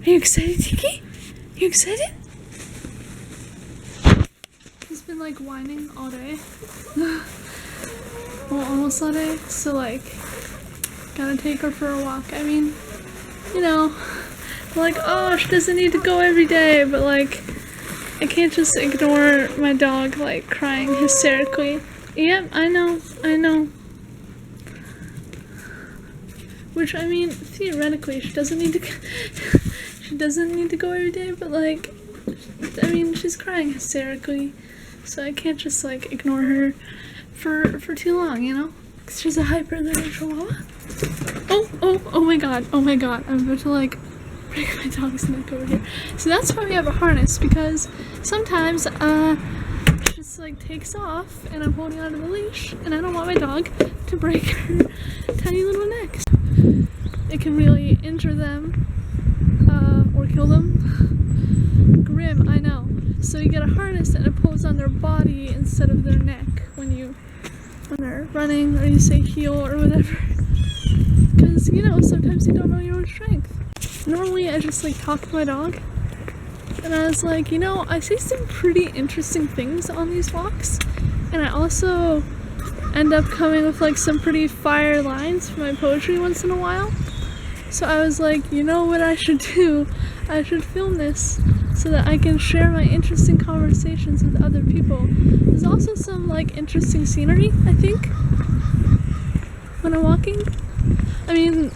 Are you excited, Tiki? You excited? He's been like whining all day. Well, almost all day. So like, gotta take her for a walk. I mean, you know, like, oh, she doesn't need to go every day, but like, I can't just ignore my dog like crying hysterically. Yep, I know. Which, I mean, theoretically, she doesn't need to go every day, but like, I mean, she's crying hysterically, so I can't just like ignore her for too long, you know? 'Cause she's a hyper little chihuahua. Oh my god, I'm about to like break my dog's neck over here. So that's why we have a harness, because sometimes she just like takes off and I'm holding onto the leash and I don't want my dog to break her tiny little neck. It can really injure them or kill them. Grim, I know. So you get a harness and it pulls on their body instead of their neck when they're running, or you say heel or whatever. Because, you know, sometimes you don't know your own strength. Normally I just like talk to my dog and I was like, you know, I see some pretty interesting things on these walks, and I also end up coming with like some pretty fire lines for my poetry once in a while. So I was like, you know what I should do? I should film this so that I can share my interesting conversations with other people. There's also some like interesting scenery, I think, when I'm walking. I mean,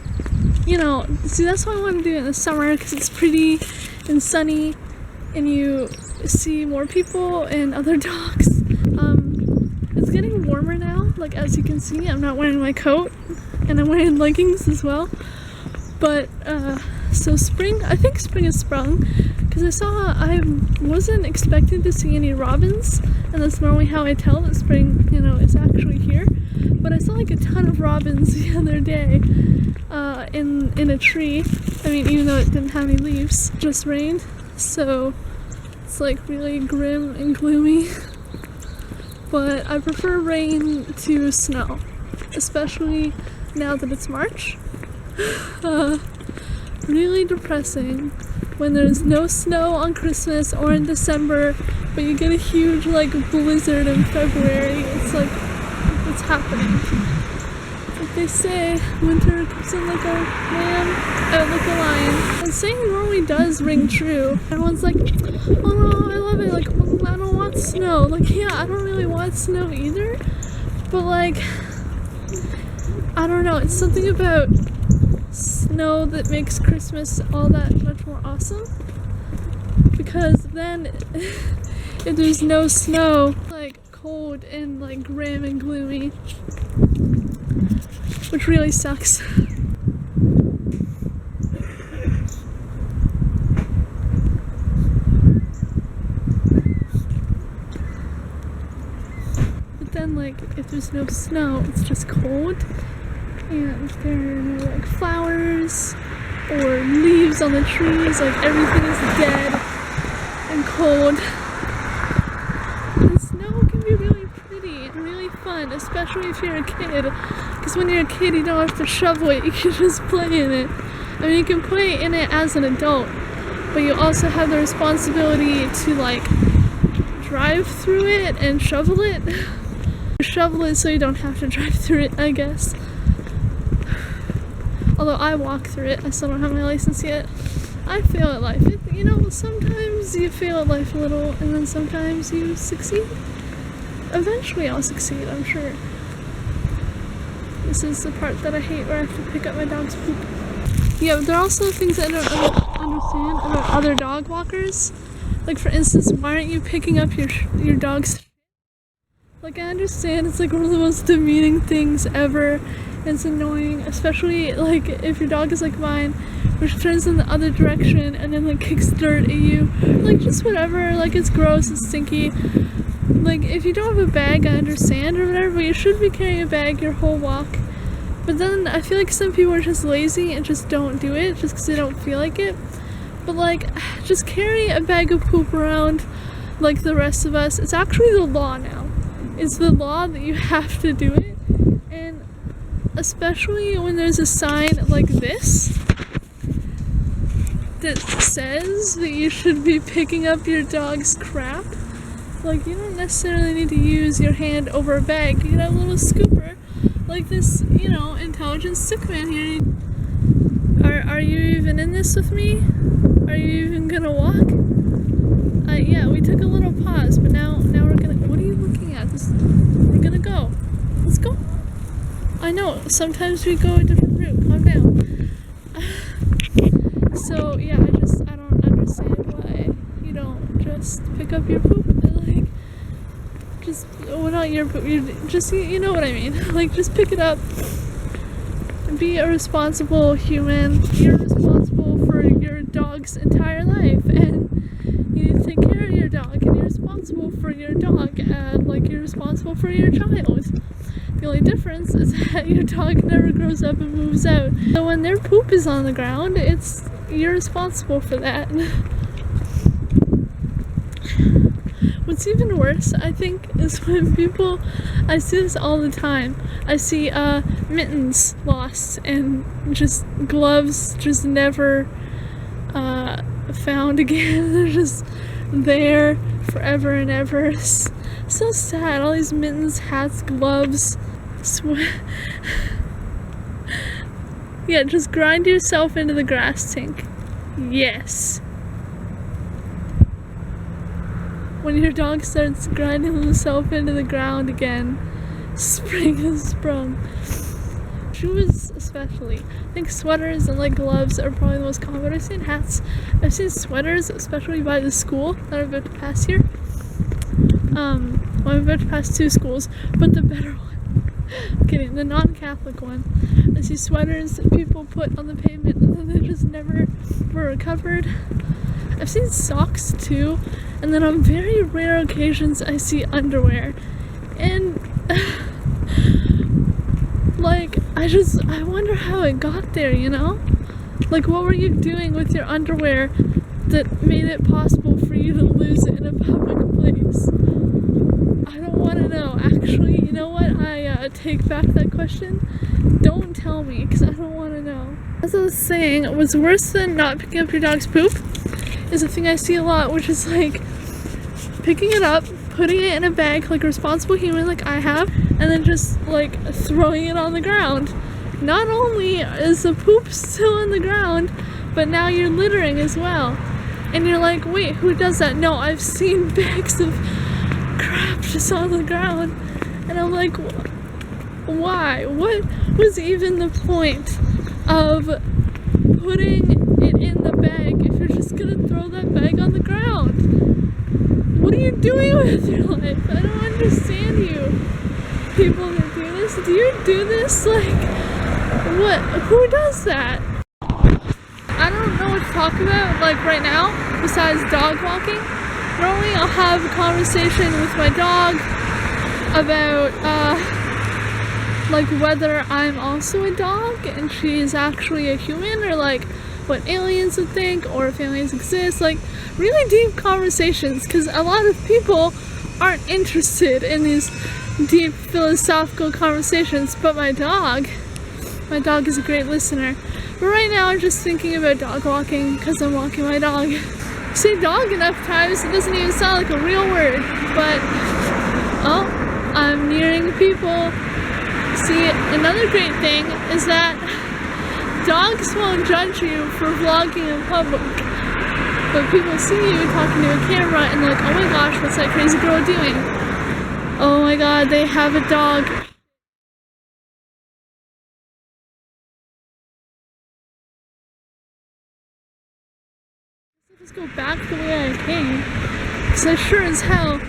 you know, see, that's why I want to do it in the summer, because it's pretty and sunny and you see more people and other dogs. It's getting warmer now, like as you can see. I'm not wearing my coat and I'm wearing leggings as well. But so spring, I think spring has sprung, because I wasn't expecting to see any robins, and that's normally how I tell that spring, you know, is actually here. But I saw like a ton of robins the other day in a tree. I mean, even though it didn't have any leaves, it just rained, so it's like really grim and gloomy. But I prefer rain to snow, especially now that it's March. Really depressing when there's no snow on Christmas or in December, but you get a huge like blizzard in February. It's like, what's happening? Like they say, winter comes in like a lamb, out like a lion. And saying normally does ring true. Everyone's like, oh no, I love it. Like, well, I don't want snow. Like, yeah, I don't really want snow either. But like, I don't know. It's something about snow that makes Christmas all that much more awesome, because then if there's no snow, like cold and like grim and gloomy, which really sucks. But then like if there's no snow, it's just cold, and there are no like flowers or leaves on the trees, like everything is dead and cold. And snow can be really pretty and really fun, especially if you're a kid, because when you're a kid you don't have to shovel it, you can just play in it. I mean, you can play in it as an adult, but you also have the responsibility to like drive through it and shovel it. Shovel it so you don't have to drive through it, I guess. Although I walk through it, I still don't have my license yet. I fail at life. You know, sometimes you fail at life a little, and then sometimes you succeed. Eventually I'll succeed, I'm sure. This is the part that I hate, where I have to pick up my dog's poop. Yeah, but there are also things I don't understand about other dog walkers. Like, for instance, why aren't you picking up your dog's shit? Like, I understand it's like one of the most demeaning things ever. It's annoying, especially like if your dog is like mine, which turns in the other direction and then like kicks dirt at you, like just whatever, like it's gross, it's stinky. Like if you don't have a bag, I understand or whatever, but you should be carrying a bag your whole walk. But then I feel like some people are just lazy and just don't do it just because they don't feel like it. But like, just carry a bag of poop around like the rest of us. It's actually the law now. It's the law that you have to do it. And especially when there's a sign like this that says that you should be picking up your dog's crap. Like, you don't necessarily need to use your hand over a bag. You can have a little scooper, like this, you know, intelligent stick man here. Are you even in this with me? Are you even gonna walk? Yeah, we took a little pause, but now we're gonna. What are you looking at? We're gonna go. Let's go. I know. Sometimes we go a different route. Calm down. So yeah, I don't understand why you don't just pick up your poop and like just well, not your poop. You know what I mean. Like, just pick it up. Be a responsible human. You're responsible for your dog's entire life, and you need to take care of your dog, and you're responsible for your dog, like you're responsible for your child. The only difference is that your dog never grows up and moves out. So when their poop is on the ground, you're responsible for that. What's even worse, I think, is when people, I see this all the time. I see mittens lost and just gloves just never found again. They're just there forever and ever. So sad. All these mittens, hats, gloves, yeah, just grind yourself into the grass, Tink. Yes. When your dog starts grinding himself into the ground again, spring has sprung. Shoes especially. I think sweaters and like gloves are probably the most common, but I've seen hats. I've seen sweaters, especially by the school that I'm about to pass here. Well, I'm about to pass 2 schools, but the better one. I'm kidding, the non-Catholic one. I see sweaters that people put on the pavement and then they just never were recovered. I've seen socks too, and then on very rare occasions I see underwear. And like, I wonder how it got there, you know? Like, what were you doing with your underwear that made it possible for you to lose it in a public place? I don't want to know. Actually, you know what? I take back that question. Don't tell me, because I don't want to know. As I was saying, what's worse than not picking up your dog's poop is a thing I see a lot, which is like picking it up, putting it in a bag like a responsible human like I have, and then just like throwing it on the ground. Not only is the poop still on the ground, but now you're littering as well. And you're like, wait, who does that? No, I've seen bags of crap just on the ground. And I'm like, why? What was even the point of putting it in the bag if you're just gonna throw that bag on the ground? What are you doing with your life? I don't understand you. People that do this. Do you do this? Like, what? Who does that? I don't know what to talk about, like, right now, besides dog walking. Normally I'll have a conversation with my dog about, like, whether I'm also a dog and she's actually a human, or like what aliens would think, or if aliens exist. Like, really deep conversations, because a lot of people aren't interested in these deep philosophical conversations, but my dog is a great listener. But right now I'm just thinking about dog walking because I'm walking my dog. Say dog enough times, it doesn't even sound like a real word, but oh, I'm nearing people. See, another great thing is that dogs won't judge you for vlogging in public, but people see you talking to a camera and they're like, oh my gosh, what's that crazy girl doing? Oh my god, they have a dog. I'll just go back the way I came, because I sure as hell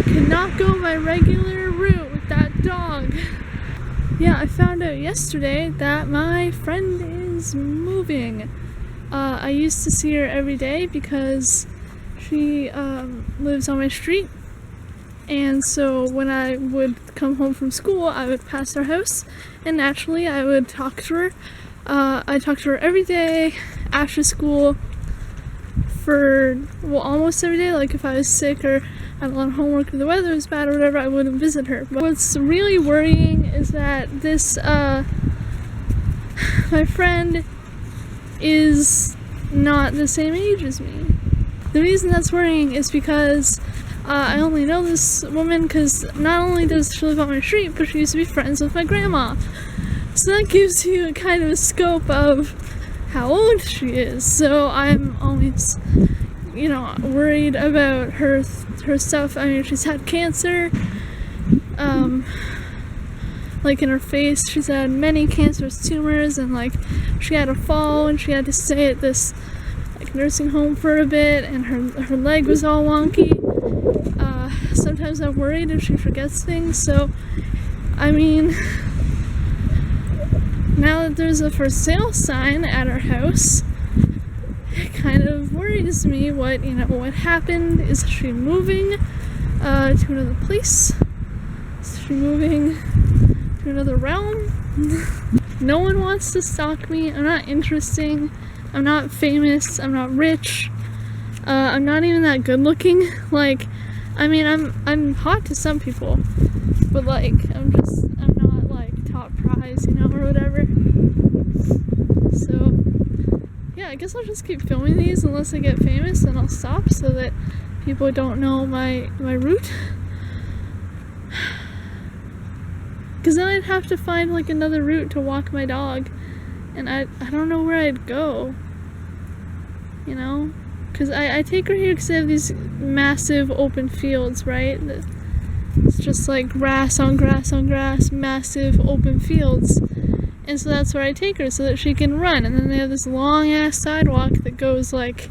cannot go my regular route with that dog. Yeah, I found out yesterday that my friend is moving. I used to see her every day because she lives on my street, and so when I would come home from school I would pass her house, and naturally I would talk to her. I talked to her every day after school for, well, almost every day. Like, if I was sick or had a lot of homework or the weather was bad or whatever, I wouldn't visit her. But what's really worrying is that this my friend is not the same age as me. The reason that's worrying is because I only know this woman because not only does she live on my street, but she used to be friends with my grandma. So that gives you kind of a scope of how old she is. So I'm always, you know, worried about her stuff. I mean, she's had cancer, like in her face. She's had many cancerous tumors, and like she had a fall and she had to stay at this like nursing home for a bit, and her leg was all wonky. Sometimes I'm worried if she forgets things. So I mean, now that there's a for sale sign at our house, it kind of worries me what happened. Is she moving to another place? Is she moving to another realm? No one wants to stalk me. I'm not interesting. I'm not famous. I'm not rich. I'm not even that good looking. Like, I mean, I'm hot to some people, but like, I'm not like top prize, or whatever. So yeah, I guess I'll just keep filming these unless I get famous, and I'll stop so that people don't know my route. Because then I'd have to find like another route to walk my dog, and I don't know where I'd go, because I take her here because I have these massive open fields, right? It's just like grass on grass on grass, massive open fields. And so that's where I take her so that she can run. And then they have this long ass sidewalk that goes like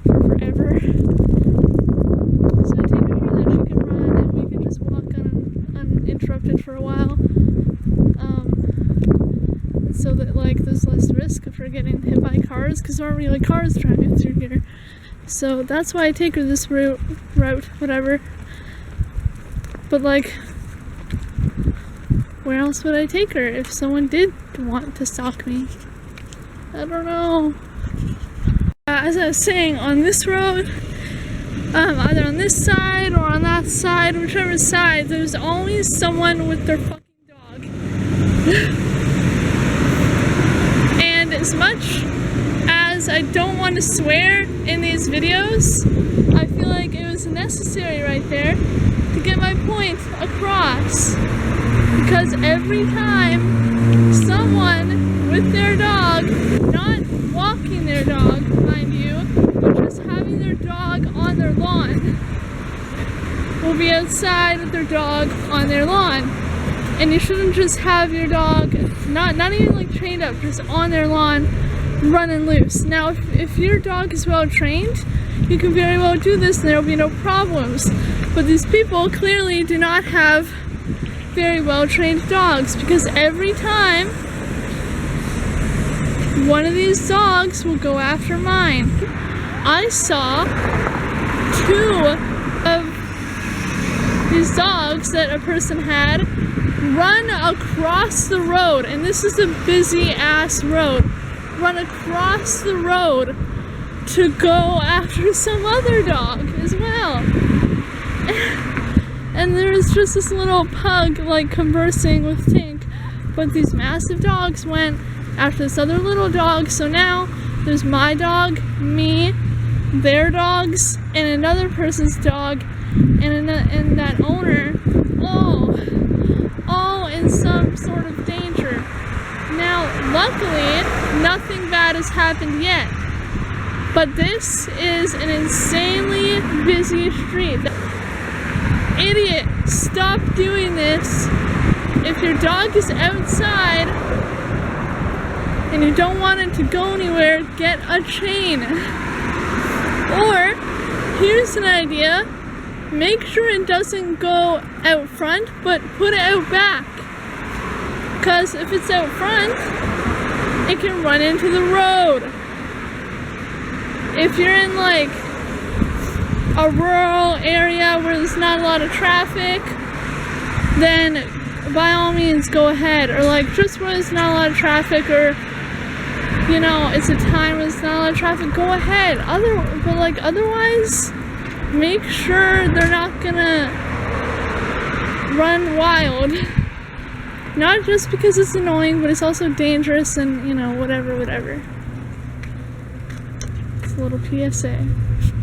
forever. So I take her here that she can run, and we can just walk uninterrupted for a while. So that like there's less risk of her getting hit by cars, because there aren't really cars driving through here. So that's why I take her this route, whatever. But like, where else would I take her if someone did want to stalk me? I don't know. As I was saying, on this road, either on this side or on that side, whichever side, there's always someone with their fucking dog. And as much as I don't want to swear in these videos, I feel like it was necessary right there to get my point across. Because every time someone with their dog, not walking their dog, mind you, but just having their dog on their lawn, will be outside with their dog on their lawn. And you shouldn't just have your dog, not even like trained up, just on their lawn, running loose. Now, if your dog is well trained, you can very well do this and there will be no problems. But these people clearly do not have very well trained dogs, because every time one of these dogs will go after mine. I saw 2 of these dogs that a person had run across the road, and this is a busy ass road, run across the road to go after some other dog as well. And there's just this little pug like conversing with Tink, but these massive dogs went after this other little dog. So now there's my dog, me, their dogs, and another person's dog, and that owner, all in some sort of danger. Now, luckily, nothing bad has happened yet, but this is an insanely busy street. Idiot, stop doing this. If your dog is outside and you don't want it to go anywhere, get a chain. Or, here's an idea, make sure it doesn't go out front, but put it out back. Because if it's out front, it can run into the road. If you're in like a rural area where there's not a lot of traffic, then by all means go ahead. Or like just where there's not a lot of traffic, or it's a time where there's not a lot of traffic, go ahead. But like otherwise, make sure they're not gonna run wild. Not just because it's annoying, but it's also dangerous and whatever. It's a little PSA.